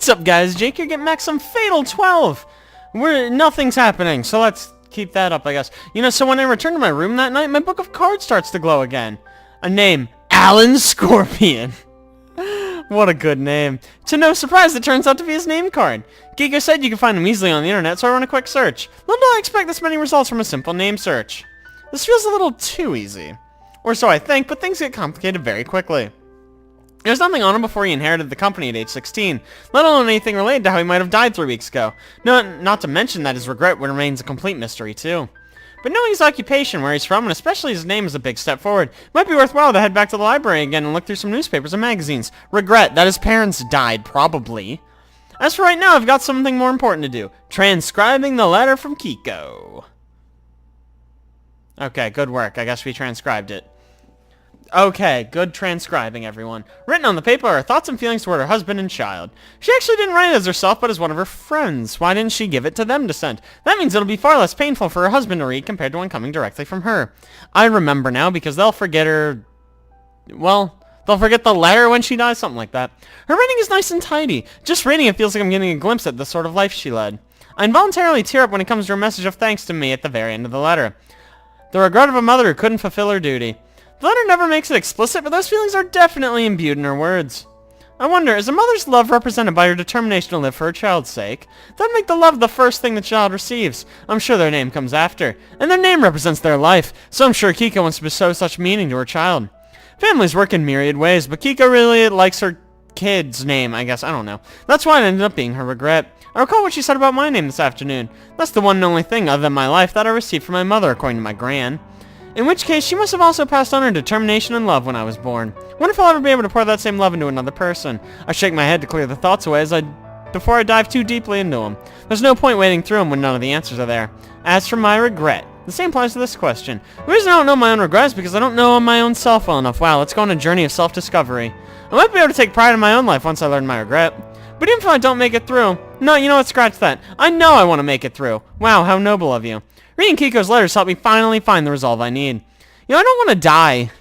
What's up, guys? Jake here, getting back some Fatal 12. Nothing's happening, so let's keep that up, I guess. You know, so when I return to my room that night, my book of cards starts to glow again. A name, Alan Scorpion. What a good name. To no surprise, it turns out to be his name card. Giga said you can find him easily on the internet, so I run a quick search. Little did I expect this many results from a simple name search. This feels a little too easy. Or so I think, but things get complicated very quickly. There was nothing on him before he inherited the company at age 16, let alone anything related to how he might have died 3 weeks ago. Not to mention that his regret remains a complete mystery, too. But knowing his occupation, where he's from, and especially his name is a big step forward, it might be worthwhile to head back to the library again and look through some newspapers and magazines. Regret that his parents died, probably. As for right now, I've got something more important to do. Transcribing the letter from Kiko. Okay, good work. I guess we transcribed it. Okay, good transcribing, everyone. Written on the paper are thoughts and feelings toward her husband and child. She actually didn't write it as herself, but as one of her friends. Why didn't she give it to them to send? That means it'll be far less painful for her husband to read compared to one coming directly from her. I remember now, because they'll forget her... Well, they'll forget the letter when she dies, something like that. Her writing is nice and tidy. Just reading it feels like I'm getting a glimpse at the sort of life she led. I involuntarily tear up when it comes to her message of thanks to me at the very end of the letter. The regret of a mother who couldn't fulfill her duty. The letter never makes it explicit, but those feelings are definitely imbued in her words. I wonder, is a mother's love represented by her determination to live for her child's sake? That'd make the love the first thing the child receives. I'm sure their name comes after. And their name represents their life, so I'm sure Kiko wants to bestow such meaning to her child. Families work in myriad ways, but Kiko really likes her kid's name, I guess. I don't know. That's why it ended up being her regret. I recall what she said about my name this afternoon. That's the one and only thing other than my life that I received from my mother, according to my gran. In which case, she must have also passed on her determination and love when I was born. Wonder if I'll ever be able to pour that same love into another person. I shake my head to clear the thoughts away before I dive too deeply into them. There's no point wading through them when none of the answers are there. As for my regret, the same applies to this question. The reason I don't know my own regret is because I don't know my own self well enough. Wow, let's go on a journey of self-discovery. I might be able to take pride in my own life once I learn my regret. But even if I don't make it through... No, you know what? Scratch that. I know I want to make it through. Wow, how noble of you. Reading Kiko's letters helped me finally find the resolve I need. You know, I don't want to die.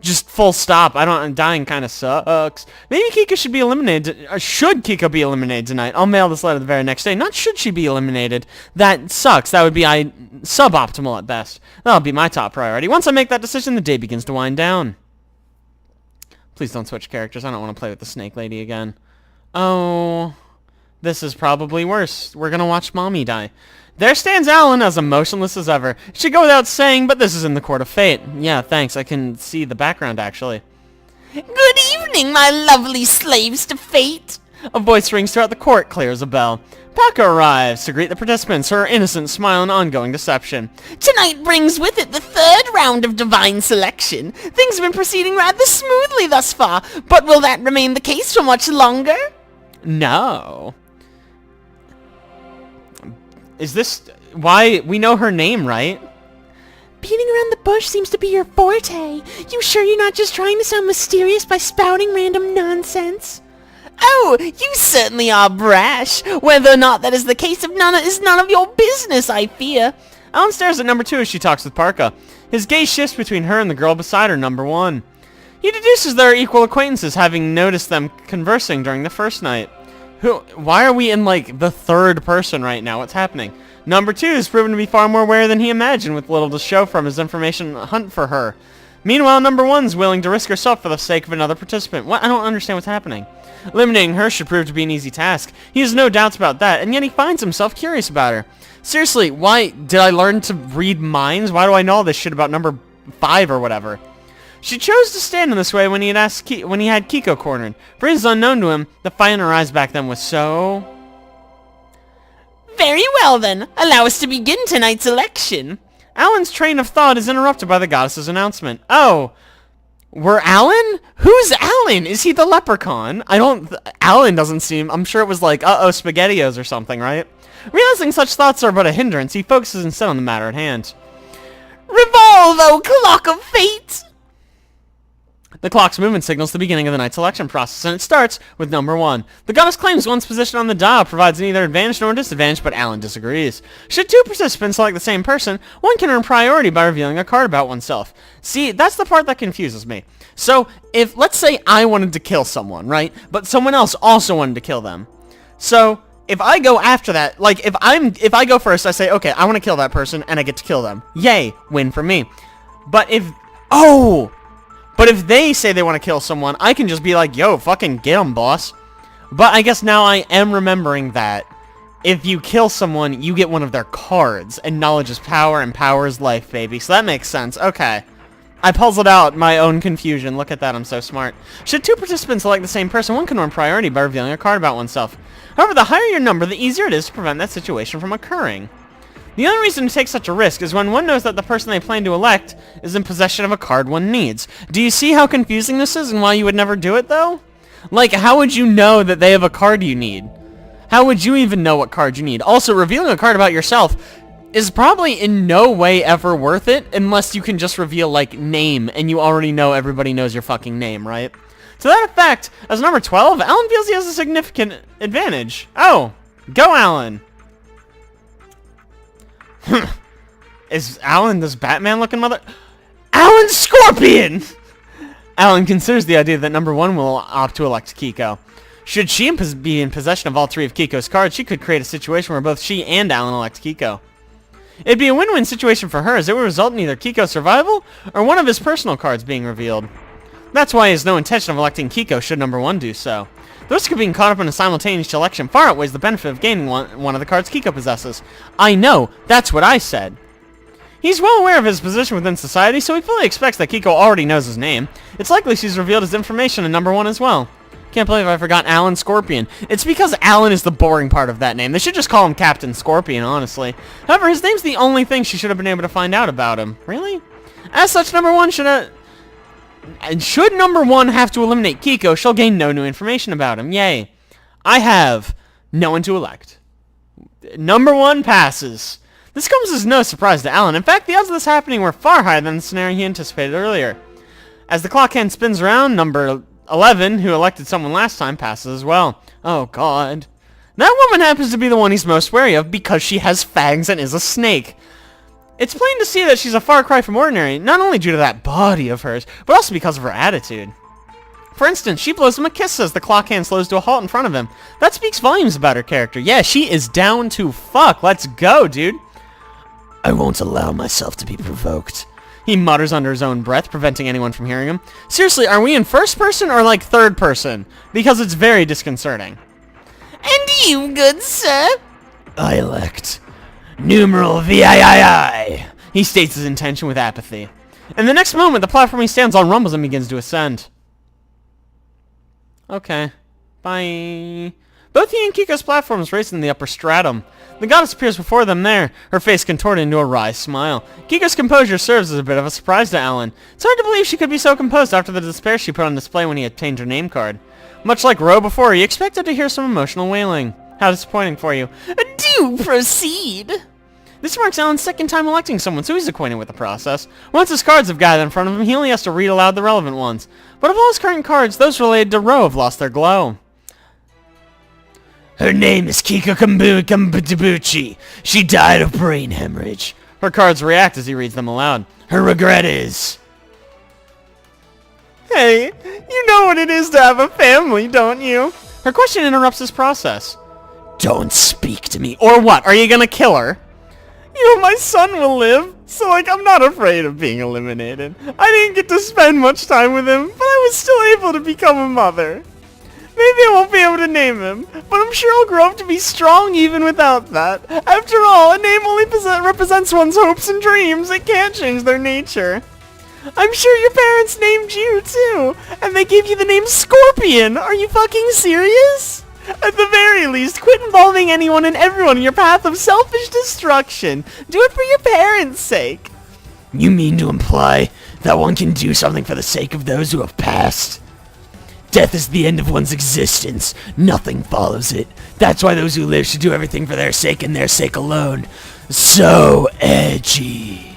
Just full stop. Dying kind of sucks. Maybe Kiko should be eliminated. Or should Kiko be eliminated tonight? I'll mail this letter the very next day. Not should she be eliminated. That sucks. That would be suboptimal at best. That'll be my top priority. Once I make that decision, the day begins to wind down. Please don't switch characters. I don't want to play with the snake lady again. Oh, this is probably worse. We're gonna watch Mommy die. There stands Alan, as emotionless as ever. It should go without saying, but this is in the Court of Fate. Yeah, thanks. I can see the background, actually. Good evening, my lovely slaves to fate. A voice rings throughout the court, clear as a bell. Paca arrives to greet the participants, her innocent smile and ongoing deception. Tonight brings with it the third round of divine selection. Things have been proceeding rather smoothly thus far, but will that remain the case for much longer? No. Is this... Why? We know her name, right? Beating around the bush seems to be your forte. You sure you're not just trying to sound mysterious by spouting random nonsense? Oh, you certainly are brash. Whether or not that is the case is none of your business, I fear. Alan stares at number 2 as she talks with Parka. His gaze shifts between her and the girl beside her, number 1. He deduces they are equal acquaintances, having noticed them conversing during the first night. Why are we in, like, the third person right now? What's happening? Number 2 is proven to be far more aware than he imagined, with little to show from his information hunt for her. Meanwhile, number 1's willing to risk herself for the sake of another participant. What? I don't understand what's happening. Eliminating her should prove to be an easy task. He has no doubts about that, and yet he finds himself curious about her. Seriously, why did I learn to read minds? Why do I know all this shit about number 5 or whatever? She chose to stand in this way when he had Kiko cornered. For reasons unknown to him, the fire in her eyes back then was so... Very well then, allow us to begin tonight's election. Alan's train of thought is interrupted by the goddess's announcement. Oh, we're Alan? Who's Alan? Is he the leprechaun? Alan doesn't seem... I'm sure it was like, uh-oh, SpaghettiOs or something, right? Realizing such thoughts are but a hindrance, he focuses instead on the matter at hand. Revolve, O clock of fate! The clock's movement signals the beginning of the night's election process, and it starts with number 1. The goddess claims one's position on the dial provides neither advantage nor disadvantage, but Alan disagrees. Should 2 participants select the same person, one can earn priority by revealing a card about oneself. See, that's the part that confuses me. So, if, let's say I wanted to kill someone, right? But someone else also wanted to kill them. So if I go after that, like if I go first, I say, okay, I want to kill that person, and I get to kill them. Yay, win for me. But if they say they want to kill someone, I can just be like, yo, fucking get them, boss. But I guess now I am remembering that if you kill someone, you get one of their cards, and knowledge is power, and power is life, baby. So that makes sense. Okay. I puzzled out my own confusion. Look at that, I'm so smart. Should two participants select the same person, one can earn priority by revealing a card about oneself. However, the higher your number, the easier it is to prevent that situation from occurring. The only reason to take such a risk is when one knows that the person they plan to elect is in possession of a card one needs. Do you see how confusing this is and why you would never do it, though? Like, how would you know that they have a card you need? How would you even know what card you need? Also, revealing a card about yourself is probably in no way ever worth it unless you can just reveal, like, name, and you already know everybody knows your fucking name, right? To that effect, as number 12, Alan feels he has a significant advantage. Oh, go Alan! Is Alan this Batman-looking mother... Alan Scorpion! Alan considers the idea that number 1 will opt to elect Kiko. Should she be in possession of all 3 of Kiko's cards, she could create a situation where both she and Alan elect Kiko. It'd be a win-win situation for her, as it would result in either Kiko's survival or one of his personal cards being revealed. That's why he has no intention of electing Kiko should number 1 do so. The risk of being caught up in a simultaneous election far outweighs the benefit of gaining one of the cards Kiko possesses. I know, that's what I said. He's well aware of his position within society, so he fully expects that Kiko already knows his name. It's likely she's revealed his information in number 1 as well. Can't believe I forgot Alan Scorpion. It's because Alan is the boring part of that name. They should just call him Captain Scorpion, honestly. However, his name's the only thing she should have been able to find out about him. Really? As such, number 1 should number 1 have to eliminate Kiko, she'll gain no new information about him. Yay. I have no one to elect. Number 1 passes. This comes as no surprise to Alan. In fact, the odds of this happening were far higher than the scenario he anticipated earlier. As the clock hand spins around, number 11, who elected someone last time, passes as well. Oh, God. That woman happens to be the one he's most wary of because she has fangs and is a snake. It's plain to see that she's a far cry from ordinary, not only due to that body of hers, but also because of her attitude. For instance, she blows him a kiss as the clock hand slows to a halt in front of him. That speaks volumes about her character. Yeah, she is down to fuck. Let's go, dude. I won't allow myself to be provoked. He mutters under his own breath, preventing anyone from hearing him. Seriously, are we in first person or like third person? Because it's very disconcerting. And you, good sir? I elect numeral VIII. He states his intention with apathy. In the next moment, the platform he stands on rumbles and begins to ascend. Okay. Bye. Both he and Kiko's platforms race in the upper stratum. The goddess appears before them there, her face contorted into a wry smile. Kiko's composure serves as a bit of a surprise to Alan. It's hard to believe she could be so composed after the despair she put on display when he obtained her name card. Much like Ro before, he expected to hear some emotional wailing. How disappointing for you. Do proceed. This marks Alan's second time electing someone, so he's acquainted with the process. Once his cards have gathered in front of him, he only has to read aloud the relevant ones. But of all his current cards, those related to Ro have lost their glow. Her name is Kiko Kambuchi. She died of brain hemorrhage. Her cards react as he reads them aloud. Her regret is... Hey, you know what it is to have a family, don't you? Her question interrupts his process. Don't speak to me. Or what? Are you gonna kill her? You know, my son will live, so like I'm not afraid of being eliminated. I didn't get to spend much time with him, but I was still able to become a mother. Maybe I won't be able to name him, but I'm sure he'll grow up to be strong even without that. After all, a name only represents one's hopes and dreams. It can't change their nature. I'm sure your parents named you too, and they gave you the name Scorpion. Are you fucking serious? At the very least, quit involving anyone and everyone in your path of selfish destruction. Do it for your parents' sake. You mean to imply that one can do something for the sake of those who have passed? Death is the end of one's existence. Nothing follows it. That's why those who live should do everything for their sake and their sake alone. So edgy.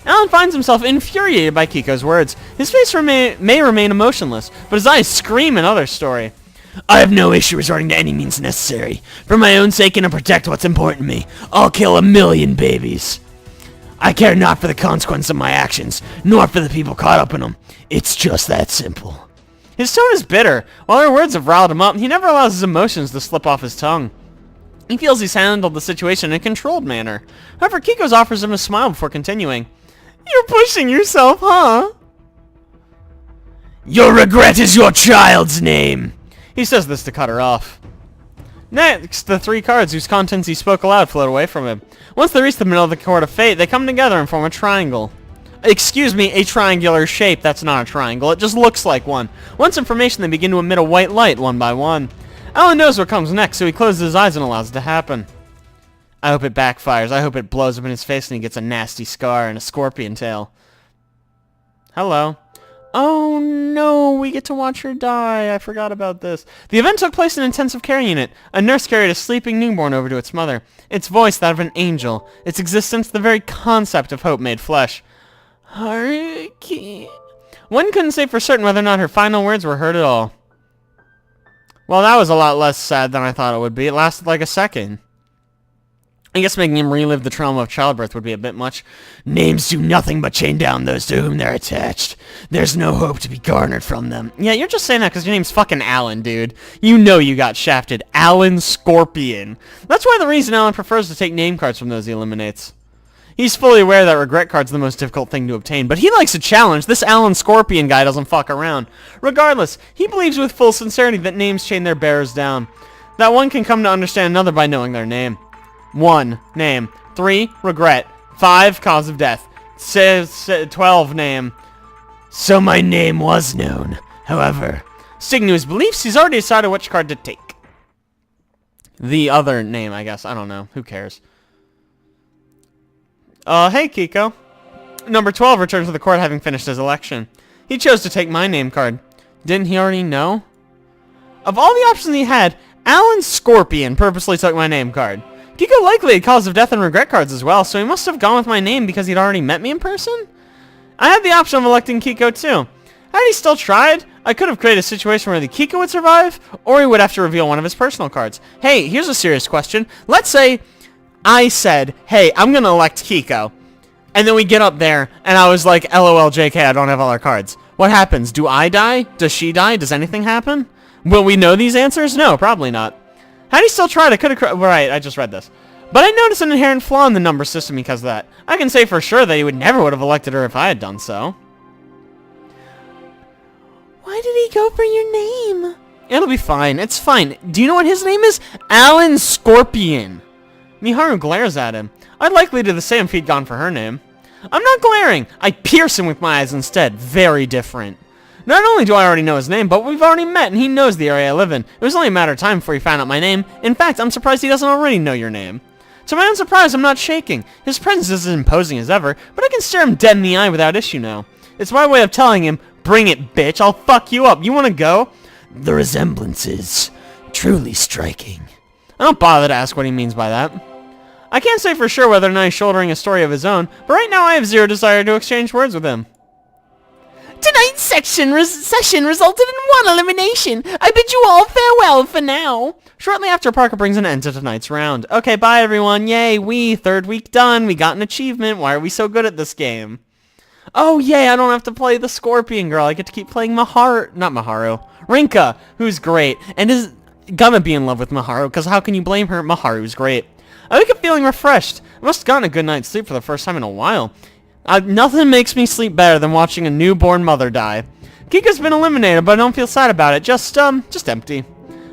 Alan finds himself infuriated by Kiko's words. His face may remain emotionless, but his eyes scream another story. I have no issue resorting to any means necessary. For my own sake and to protect what's important to me, I'll kill 1,000,000 babies. I care not for the consequence of my actions, nor for the people caught up in them. It's just that simple. His tone is bitter. While her words have riled him up, he never allows his emotions to slip off his tongue. He feels he's handled the situation in a controlled manner. However, Kiko's offers him a smile before continuing. You're pushing yourself, huh? Your regret is your child's name. He says this to cut her off. Next, the 3 cards whose contents he spoke aloud float away from him. Once they reach the middle of the Court of Fate, they come together and form a triangle. Excuse me, a triangular shape. That's not a triangle. It just looks like one. Once in formation, they begin to emit a white light one by one. Alan knows what comes next, so he closes his eyes and allows it to happen. I hope it backfires. I hope it blows up in his face and he gets a nasty scar and a scorpion tail. Hello. Oh no, we get to watch her die. I forgot about this. The event took place in an intensive care unit. A nurse carried a sleeping newborn over to its mother. Its voice that of an angel. Its existence the very concept of hope made flesh. Haruki. One couldn't say for certain whether or not her final words were heard at all. Well, that was a lot less sad than I thought it would be. It lasted like a second. I guess making him relive the trauma of childbirth would be a bit much. Names do nothing but chain down those to whom they're attached. There's no hope to be garnered from them. Yeah, you're just saying that because your name's fucking Alan, dude. You know you got shafted. Alan Scorpion. That's why the reason Alan prefers to take name cards from those he eliminates. He's fully aware that regret card's the most difficult thing to obtain, but he likes a challenge. This Alan Scorpion guy doesn't fuck around. Regardless, he believes with full sincerity that names chain their bearers down. That one can come to understand another by knowing their name. 1. Name. 3. Regret. 5. Cause of death. 12. Name. So my name was known. However, sticking to his beliefs, he's already decided which card to take. The other name, I guess. I don't know. Who cares? Hey, Kiko. Number 12 returns to the court having finished his election. He chose to take my name card. Didn't he already know? Of all the options he had, Alan Scorpion purposely took my name card. Kiko likely had cause of death and regret cards as well, so he must have gone with my name because he'd already met me in person? I had the option of electing Kiko too. Had he still tried, I could have created a situation where the Kiko would survive, or he would have to reveal one of his personal cards. Hey, here's a serious question. Let's say I said, hey, I'm gonna elect Kiko, and then we get up there, and I was like, LOL JK, I don't have all our cards. What happens? Do I die? Does she die? Does anything happen? Will we know these answers? No, probably not. Had he still tried, I could have... Right, I just read this. But I noticed an inherent flaw in the number system because of that. I can say for sure that he never would have elected her if I had done so. Why did he go for your name? It'll be fine. It's fine. Do you know what his name is? Alan Scorpion. Miharu glares at him. I'd likely do the same if he'd gone for her name. I'm not glaring. I pierce him with my eyes instead. Very different. Not only do I already know his name, but we've already met and he knows the area I live in. It was only a matter of time before he found out my name. In fact, I'm surprised he doesn't already know your name. To my own surprise, I'm not shaking. His presence is as imposing as ever, but I can stare him dead in the eye without issue now. It's my way of telling him, bring it, bitch. I'll fuck you up. You want to go? The resemblance is truly striking. I don't bother to ask what he means by that. I can't say for sure whether or not he's shouldering a story of his own, but right now I have zero desire to exchange words with him. Tonight's session resulted in 1 elimination. I bid you all farewell for now. Shortly after, Parker brings an end to tonight's round. Okay, bye everyone. Yay, third week done. We got an achievement. Why are we so good at this game? Oh, yay, I don't have to play the Scorpion Girl. I get to keep playing Rinka, who's great, and is gonna be in love with Miharu, because how can you blame her? Miharu's great. I wake up feeling refreshed. I must have gotten a good night's sleep for the first time in a while. Nothing makes me sleep better than watching a newborn mother die. Kiko's been eliminated, but I don't feel sad about it. Just empty.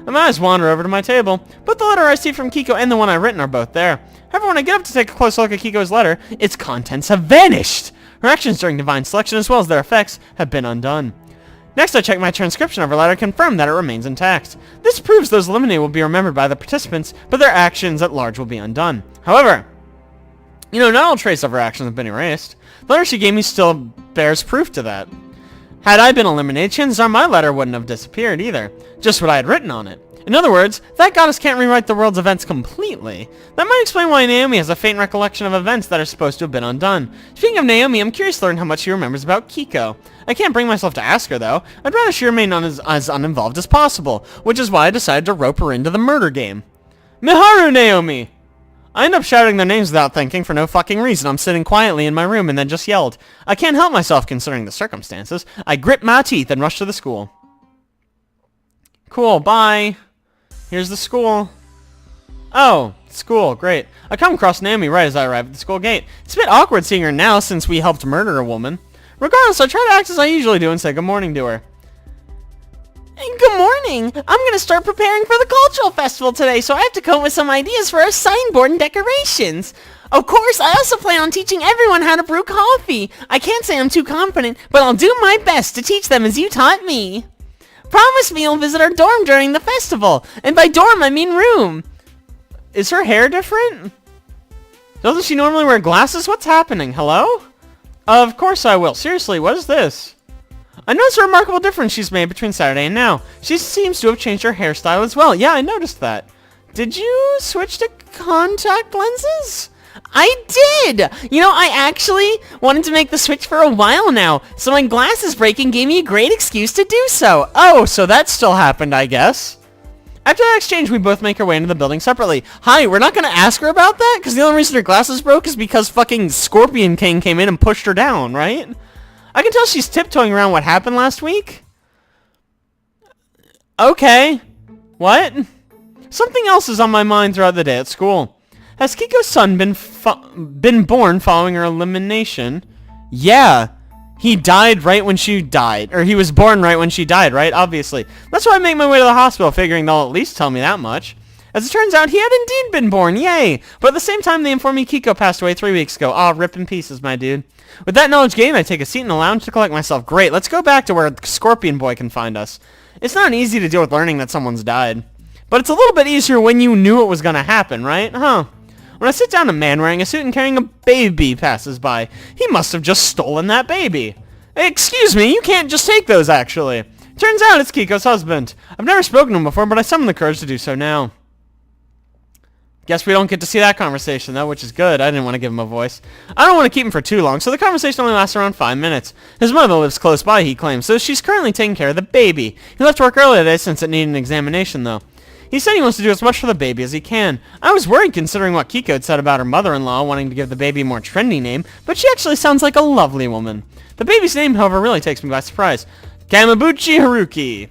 My eyes wander over to my table, but the letter I see from Kiko and the one I've written are both there. However, when I get up to take a close look at Kiko's letter, its contents have vanished. Her actions during Divine Selection, as well as their effects, have been undone. Next, I check my transcription of her letter to confirm that it remains intact. This proves those eliminated will be remembered by the participants, but their actions at large will be undone. However, not all trace of her actions have been erased. The letter she gave me still bears proof to that. Had I been eliminated, chances are my letter wouldn't have disappeared either. Just what I had written on it. In other words, that goddess can't rewrite the world's events completely. That might explain why Naomi has a faint recollection of events that are supposed to have been undone. Speaking of Naomi, I'm curious to learn how much she remembers about Kiko. I can't bring myself to ask her, though. I'd rather she remain as uninvolved as possible, which is why I decided to rope her into the murder game. Miharu Naomi! I end up shouting their names without thinking for no fucking reason. I'm sitting quietly in my room and then just yelled. I can't help myself considering the circumstances. I grit my teeth and rushed to the school. Cool, bye. Here's the school. Oh, school, great. I come across Naomi right as I arrive at the school gate. It's a bit awkward seeing her now since we helped murder a woman. Regardless, I try to act as I usually do and say good morning to her. Good morning. I'm going to start preparing for the cultural festival today, so I have to come up with some ideas for our signboard and decorations. Of course, I also plan on teaching everyone how to brew coffee. I can't say I'm too confident, but I'll do my best to teach them as you taught me. Promise me you'll visit our dorm during the festival. And by dorm, I mean room. Is her hair different? Doesn't she normally wear glasses? What's happening? Hello? Of course I will. Seriously, what is this? I noticed a remarkable difference she's made between Saturday and now. She seems to have changed her hairstyle as well. Yeah, I noticed that. Did you switch to contact lenses? I did! You know, I actually wanted to make the switch for a while now, so my glasses breaking gave me a great excuse to do so. Oh, so that still happened, I guess. After that exchange, we both make our way into the building separately. Hi, we're not going to ask her about that? Because the only reason her glasses broke is because fucking Scorpion King came in and pushed her down, right? I can tell she's tiptoeing around what happened last week. Okay. What? Something else is on my mind throughout the day at school. Has Kiko's son been born following her elimination? Yeah. He died right when she died. Or he was born right when she died, right? Obviously. That's why I make my way to the hospital, figuring they'll at least tell me that much. As it turns out, he had indeed been born. Yay! But at the same time, they informed me Kiko passed away 3 weeks ago. Aw, rip in pieces, my dude. With that knowledge gained, I take a seat in the lounge to collect myself. Great, let's go back to where Scorpion Boy can find us. It's not easy to deal with learning that someone's died. But it's a little bit easier when you knew it was gonna happen, right? Huh. When I sit down, a man wearing a suit and carrying a baby passes by. He must have just stolen that baby. Excuse me, you can't just take those, actually. Turns out it's Kiko's husband. I've never spoken to him before, but I summoned the courage to do so now. Guess we don't get to see that conversation, though, which is good. I didn't want to give him a voice. I don't want to keep him for too long, so the conversation only lasts around 5 minutes. His mother lives close by, he claims, so she's currently taking care of the baby. He left work early today since it needed an examination, though. He said he wants to do as much for the baby as he can. I was worried considering what Kiko had said about her mother-in-law wanting to give the baby a more trendy name, but she actually sounds like a lovely woman. The baby's name, however, really takes me by surprise. Kamabuchi Haruki.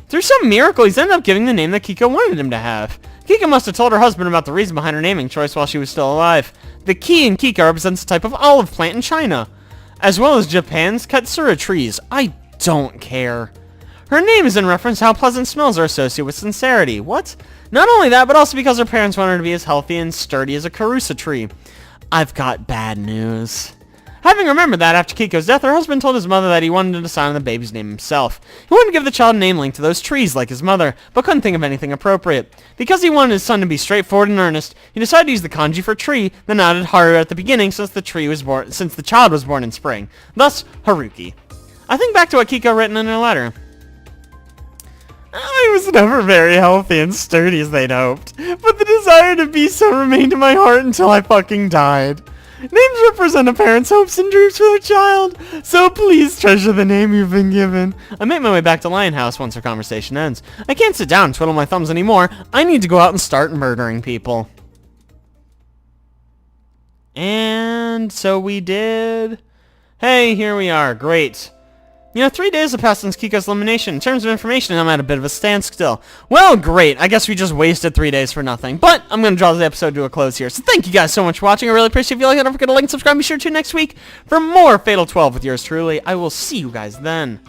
Through some miracle, he's ended up giving the name that Kiko wanted him to have. Kiko must have told her husband about the reason behind her naming choice while she was still alive. The key in Kiko represents a type of olive plant in China, as well as Japan's Katsura trees. I don't care. Her name is in reference to how pleasant smells are associated with sincerity. What? Not only that, but also because her parents wanted her to be as healthy and sturdy as a Karusa tree. I've got bad news. Having remembered that after Kiko's death, her husband told his mother that he wanted to decide on the baby's name himself. He wanted to give the child a name linked to those trees like his mother, but couldn't think of anything appropriate. Because he wanted his son to be straightforward and earnest, he decided to use the kanji for tree, then added Haru at the beginning since the child was born in spring. Thus, Haruki. I think back to what Kiko written in her letter. I was never very healthy and sturdy as they'd hoped, but the desire to be so remained in my heart until I fucking died. Names represent a parent's hopes and dreams for their child, so please treasure the name you've been given. I make my way back to Lion House once our conversation ends. I can't sit down and twiddle my thumbs anymore. I need to go out and start murdering people. And so we did. Hey, here we are. Great. You know, 3 days have passed since Kiko's elimination. In terms of information, I'm at a bit of a standstill. Well, great. I guess we just wasted 3 days for nothing. But I'm going to draw the episode to a close here. So thank you guys so much for watching. I really appreciate it. If you like it, don't forget to like and subscribe. Be sure to tune next week for more Fatal 12 with yours truly. I will see you guys then.